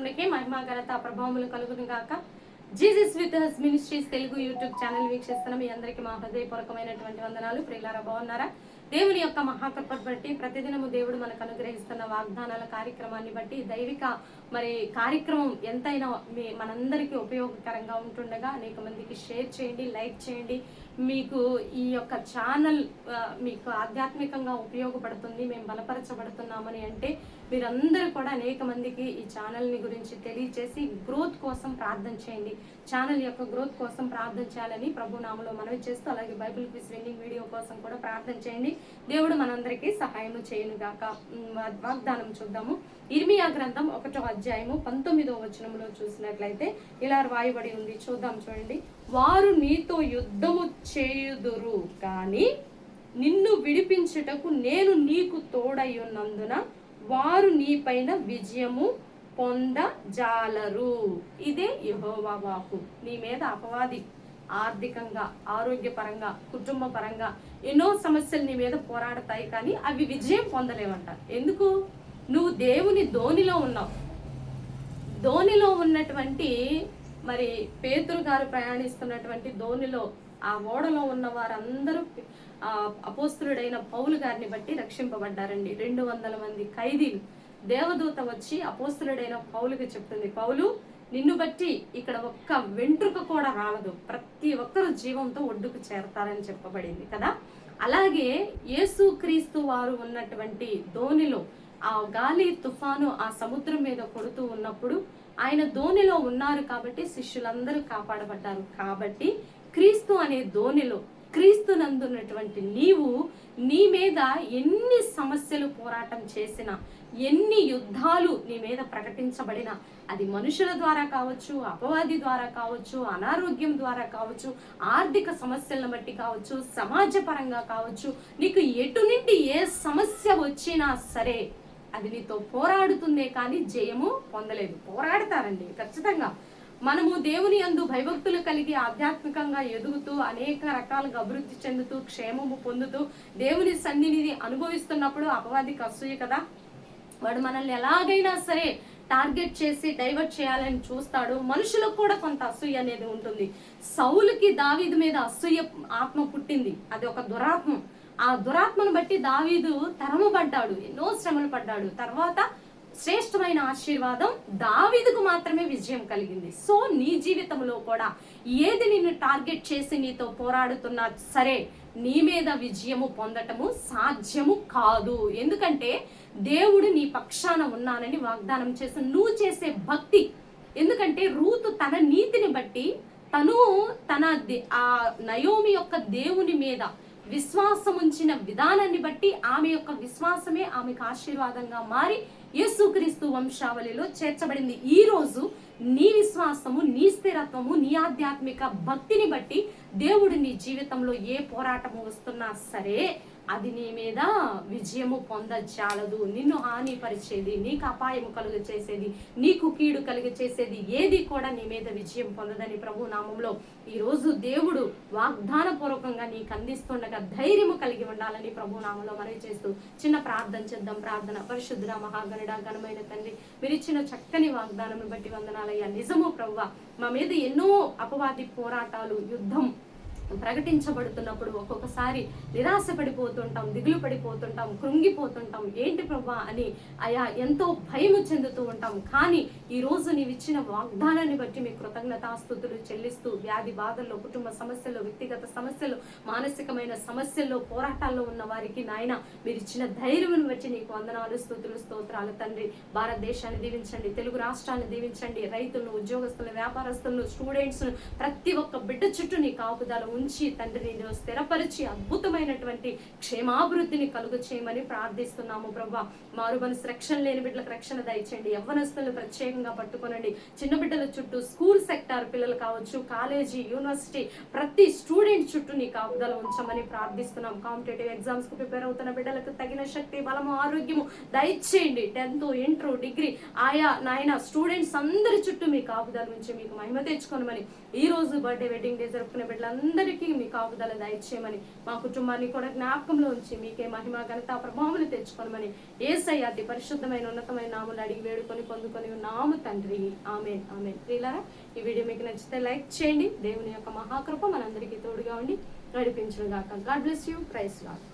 దేవునికి మహిమ ఘనత ప్రభావములు కలుగును గాక. Jesus with has ministries Telugu YouTube channel వీక్షిస్తున్న మీ అందరికీ మా హృదయపూర్వకమైనటువంటి వందనాలు. ప్రియులారా, బాగున్నారా? దేవుని యొక్క మహాకృపను బట్టి ప్రతిదినము దేవుడు మనకు అనుగ్రహిస్తున్న వాగ్దానాల కార్యక్రమాన్ని బట్టి దైవిక కార్యక్రమం ఎంతైనా మనందరికీ ఉపయోగకరంగా ఉంటుండగా అనేక మందికి షేర్ చేయండి, లైక్ చేయండి. మీకు ఈ యొక్క ఛానల్ మీకు ఆధ్యాత్మికంగా ఉపయోగపడుతుంది, మేము బలపరచబడుతున్నామని అంటే మీరందరూ కూడా అనేక మందికి ఈ ఛానల్ని గురించి తెలియచేసి గ్రోత్ కోసం ప్రార్థన చేయండి. ఛానల్ యొక్క గ్రోత్ కోసం ప్రార్థన చేయాలని ప్రభు నామములో మనవి చేస్తూ, అలాగే బైబిల్ క్విజ్ విన్నింగ్ వీడియో కోసం కూడా ప్రార్థన చేయండి. దేవుడు మనందరికీ సహాయం చేయనుగాక. వాగ్దానం చూద్దాము. ఇర్మియా గ్రంథం 1వ అధ్యాయము 19వ వచనంలో చూసినట్లయితే ఇలా రాయబడి ఉంది. చూద్దాం, చూడండి. వారు నీతో యుద్ధము చేయుదురు కానీ నిన్ను విడిపించుటకు నేను నీకు తోడయ్యున్నందున వారు నీపైన విజయము పొందజాలరు. ఇదే యెహోవా వాక్కు. నీ మీద అపవాది ఆర్థికంగా, ఆరోగ్యపరంగా, కుటుంబ పరంగా ఎన్నో సమస్యలు నీ మీద పోరాడతాయి, కానీ అవి విజయం పొందలేవంట. ఎందుకు? నువ్వు దేవుని ధోనిలో ఉన్నావు. ధోనిలో ఉన్నటువంటి పేతురు గారు ప్రయాణిస్తున్నటువంటి ధోనిలో ఆ ఓడలో ఉన్న వారందరూ అపోస్తులుడైన పౌలు గారిని బట్టి రక్షింపబడ్డారండి. 200 మంది ఖైదీలు. దేవదూత వచ్చి అపోస్తులుడైన పౌలుకి చెప్తుంది, పౌలు, నిన్ను బట్టి ఇక్కడ ఒక్క వెంట్రుక కూడా రాలదు, ప్రతి ఒక్కరు జీవంతో ఒడ్డుకు చేరతారని చెప్పబడింది కదా. అలాగే యేసుక్రీస్తు వారు ఉన్నటువంటి ధోనిలో ఆ గాలి తుఫాను ఆ సముద్రం మీద కొడుతూ ఉన్నప్పుడు ఆయన ధోనిలో ఉన్నారు కాబట్టి శిష్యులందరూ కాపాడబడ్డారు. కాబట్టి క్రీస్తు అనే ధోనిలో క్రీస్తు నందున్నటువంటి నీవు, నీ మీద ఎన్ని సమస్యలు పోరాటం చేసినా, ఎన్ని యుద్ధాలు నీ మీద ప్రకటించబడినా, అది మనుషుల ద్వారా కావచ్చు, అపవాది ద్వారా కావచ్చు, అనారోగ్యం ద్వారా కావచ్చు, ఆర్థిక సమస్యలను బట్టి కావచ్చు, సమాజపరంగా కావచ్చు, నీకు ఎటు నుండి ఏ సమస్య వచ్చినా సరే అది నీతో పోరాడుతుందే కానీ జయము పొందలేదు. పోరాడతారండి ఖచ్చితంగా. మనము దేవుని యందు భయభక్తులు కలిగి ఆధ్యాత్మికంగా ఎదుగుతూ అనేక రకాలుగా అభివృద్ధి చెందుతూ క్షేమము పొందుతూ దేవుని సన్నిధిని అనుభవిస్తున్నప్పుడు అపవాదికి అసూయ కదా. వాడు మనల్ని ఎలాగైనా సరే టార్గెట్ చేసి డైవర్ట్ చేయాలని చూస్తాడు. మనుషులకు కూడా కొంత అసూయ అనేది ఉంటుంది. సౌలుకి దావీదు మీద అసూయ ఆత్మ పుట్టింది. అది ఒక దురాత్మ. ఆ దురాత్మను బట్టి దావీదు తరమబడ్డాడు, ఎన్నో శ్రమలు పడ్డాడు. తర్వాత శ్రేష్టమైన ఆశీర్వాదం దావీదుకు మాత్రమే విజయం కలిగింది. సో నీ జీవితంలో కూడా ఏది నిన్ను టార్గెట్ చేసి నీతో పోరాడుతున్నా సరే నీ మీద విజయము పొందటము సాధ్యము కాదు. ఎందుకంటే దేవుడు నీ పక్షాన ఉన్నానని వాగ్దానం చేసి నువ్వు చేసే భక్తి. ఎందుకంటే రూతు తన నీతిని బట్టి తన ఆ నయోమి యొక్క దేవుని మీద విశ్వాసం ఉంచిన విధానాన్ని బట్టి ఆమె యొక్క విశ్వాసమే ఆమెకు ఆశీర్వాదంగా మారి యేసుక్రీస్తు వంశావళిలో చేర్చబడింది. ఈ రోజు నీ విశ్వాసము, నీ స్థిరత్వము, నీ ఆధ్యాత్మిక భక్తిని బట్టి దేవుడు నీ జీవితంలో ఏ పోరాటము వస్తున్నా సరే అది నీ మీద విజయము పొందజాలదు. నిన్ను హానిపరిచేది, నీకు అపాయము కలుగ చేసేది, నీకు కీడు కలిగ చేసేది ఏది కూడా నీ మీద విజయం పొందదని ప్రభు నామంలో ఈరోజు దేవుడు వాగ్దాన పూర్వకంగా నీకు అందిస్తుండగా ధైర్యము కలిగి ఉండాలని ప్రభు నామంలో మనవి చేస్తూ చిన్న ప్రార్థన చేద్దాం. ప్రార్థన. పరిశుద్ధ మహాగణుడ ఘనమైన తండ్రి, మీరు ఇచ్చిన చక్కని వాగ్దానం బట్టి వందనాలయ్యా. నిజము ప్రభువా, మా మీద ఎన్నో అపవాది పోరాటాలు, యుద్ధం ప్రకటించబడుతున్నప్పుడు ఒక్కొక్కసారి నిరాశ పడిపోతుంటాం, దిగులు పడిపోతుంటాం, కృంగిపోతుంటాం. ఏంటి ప్రభా అని అయా ఎంతో భయము చెందుతూ ఉంటాం. కానీ ఈ రోజు నీవు ఇచ్చిన వాగ్దానాన్ని బట్టి మీ కృతజ్ఞతాస్తుతులు చెల్లిస్తూ వ్యాధి బాధల్లో, కుటుంబ సమస్యల్లో, వ్యక్తిగత సమస్యలు, మానసికమైన సమస్యల్లో, పోరాటాల్లో ఉన్న వారికి నాయన మీరు ఇచ్చిన ధైర్యం బట్టి నీకు వందనాలు, స్తుతులు, స్తోత్రాలు తండ్రి. భారతదేశాన్ని దీవించండి, తెలుగు రాష్ట్రాన్ని దీవించండి, రైతులను, ఉద్యోగస్తులను, వ్యాపారస్తులను, స్టూడెంట్స్, ప్రతి ఒక్క బిడ్డ చుట్టూ నీ కాపుదల ఉంచి తండ్రి నేను స్థిరపరిచి అద్భుతమైనటువంటి క్షేమాభివృద్ధిని కలుగు చేయమని ప్రార్థిస్తున్నాము ప్రభా. మారు మనసు రక్షణ లేని బిడ్డలకు రక్షణ దయచేయండి. యవ్వనస్తులను ప్రత్యేకంగా పట్టుకోనండి. చిన్న బిడ్డల చుట్టూ, స్కూల్ సెక్టార్ పిల్లలు కావచ్చు, కాలేజీ, యూనివర్సిటీ, ప్రతి స్టూడెంట్ చుట్టూ నీ కాపుదల ఉంచమని ప్రార్థిస్తున్నాం. కాంపిటేటివ్ ఎగ్జామ్స్ కు ప్రిపేర్ అవుతున్న బిడ్డలకు తగిన శక్తి, బలము, ఆరోగ్యము దయచేయండి. 10th, ఇంటర్, డిగ్రీ ఆయా నాయన స్టూడెంట్స్ అందరి చుట్టూ మీ కాపుదల ఉంచి మీకు మహిమ తెచ్చుకోనమని ఈ రోజు బర్త్డే, వెడ్డింగ్ డే జరుపుకునే బిడ్డలందరి అందరికీ మీ కాపుదల దయచేయమని, మా కుటుంబాన్ని కూడా జ్ఞాపకంలో ఉంచి మీకే మహిమ ఘనత ప్రభావములు తెచ్చుకోనమని యేసయ్య అతి పరిశుద్ధమైన ఉన్నతమైన నామములు అడిగి వేడుకొని పొందుకొని ఉన్నాము తండ్రి. ఆమేన్ ఆమేన్. ప్రియులారా, ఈ వీడియో మీకు నచ్చితే లైక్ చేయండి. దేవుని యొక్క మహాకృప మనందరికీ తోడుగా ఉండి నడిపించును గాక. God bless you. Praise lord.